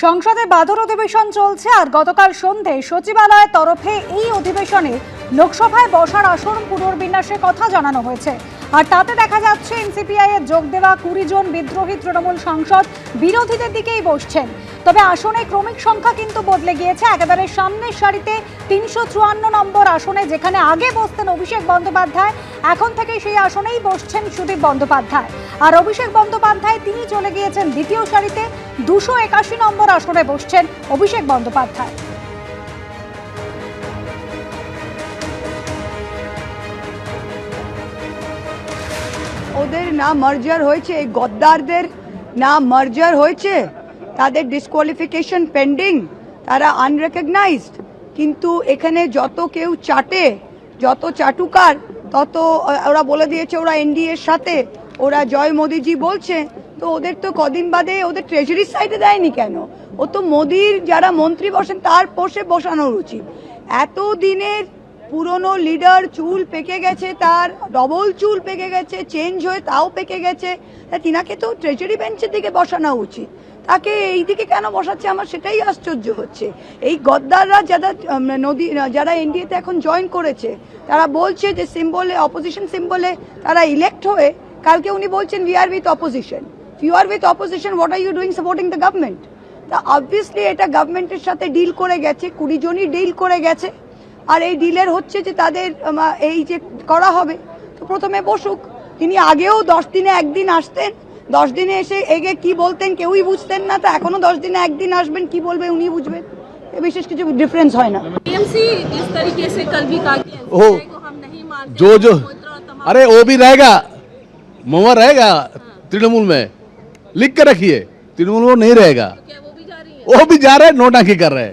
সংসদে বাদল অধিবেশন চলছে আর গতকাল সন্ধে সচিবালয়ের তরফে এই অধিবেশনে লোকসভায় বসার আসন পুনর্বিন্যাসের কথা জানানো হয়েছে। আর তাতে দেখা যাচ্ছে এনসিপিআই এর যোগ দেওয়া 20 জন বিদ্রোহী তৃণমূল সাংসদ বিরোধীদের দিকেই বসছেন। তবে আসনে ক্রমিক সংখ্যা কিন্তু বদলে গিয়েছে। একেবারে সামনের সারিতে 354 নম্বর আসনে যেখানে আগে বসতেন অভিষেক বন্দ্যোপাধ্যায়, এখন থেকে সেই আসনেই বসছেন সুদীপ বন্দ্যোপাধ্যায়। আর অভিষেক বন্দ্যোপাধ্যায় তিনি চলে গিয়েছেন দ্বিতীয় সারিতে, 281 নম্বর আসনে বসছেন অভিষেক বন্দ্যোপাধ্যায়। ওদের না মার্জার হয়েছে, এই গদ্দারদের না মার্জার হয়েছে, তাদের ডিসকোয়ালিফিকেশন পেন্ডিং, তারা আনরেকগনাইজড। কিন্তু এখানে যত কেউ চাটে, যত চাটুকার, তত ওরা বলে দিয়েছে ওরা এনডিএর সাথে, ওরা জয় মোদিজি বলছে। তো ওদের তো কদিন বাদে ওদের ট্রেজারির সাইডে দেয়নি কেন? ও তো মোদির যারা মন্ত্রী বসেন তার পোষে বসানোর উচিত। এত দিনের পুরনো লিডার, চুল পেকে গেছে, তার ডবল চুল পেকে গেছে, চেঞ্জ হয়ে তাও পেকে গেছে, তিনাকে তো ট্রেজারি বেঞ্চের দিকে বসানো উচিত। তাকে এই দিকে কেন বসাচ্ছে আমার সেটাই আশ্চর্য হচ্ছে। এই গদ্দাররা যারা এনডিএতে এখন জয়েন করেছে, তারা বলছে যে সিম্বলে, অপোজিশন সিম্বলে তারা ইলেক্ট হয়ে, কালকে উনি বলছেন we are with opposition. You are with opposition, what are you doing supporting the government? তা অবভিয়াসলি এটা গভর্নমেন্টের সাথে ডিল করে গেছে, 20 জনই ডিল করে গেছে। আর এই ডিলের হচ্ছে যে তাদের এই যে করা হবে, তো প্রথমে বসুক। তিনি আগেও 10 দিনে একদিন আসতেন, 10 দিনে এসে এগে কি বলতেন কেউই বুঝতেন না, তো এখনো 10 দিনে একদিন আসবেন, কি বলবে উনি বুঝবেন, বিশেষ কিছু ডিফারেন্স হয় না। टीएमसी जिस तरीके से कल भी कहा कि ओ, को हम नहीं मानते, जो अरे वो भी रहेगा, महुआ रहेगा तृणमूल में, लिख के रखिए तृणमूल वो नहीं रहेगा। क्या वो भी जा रही है? वो भी जा रहे हैं, नोटंकी कर रहे हैं।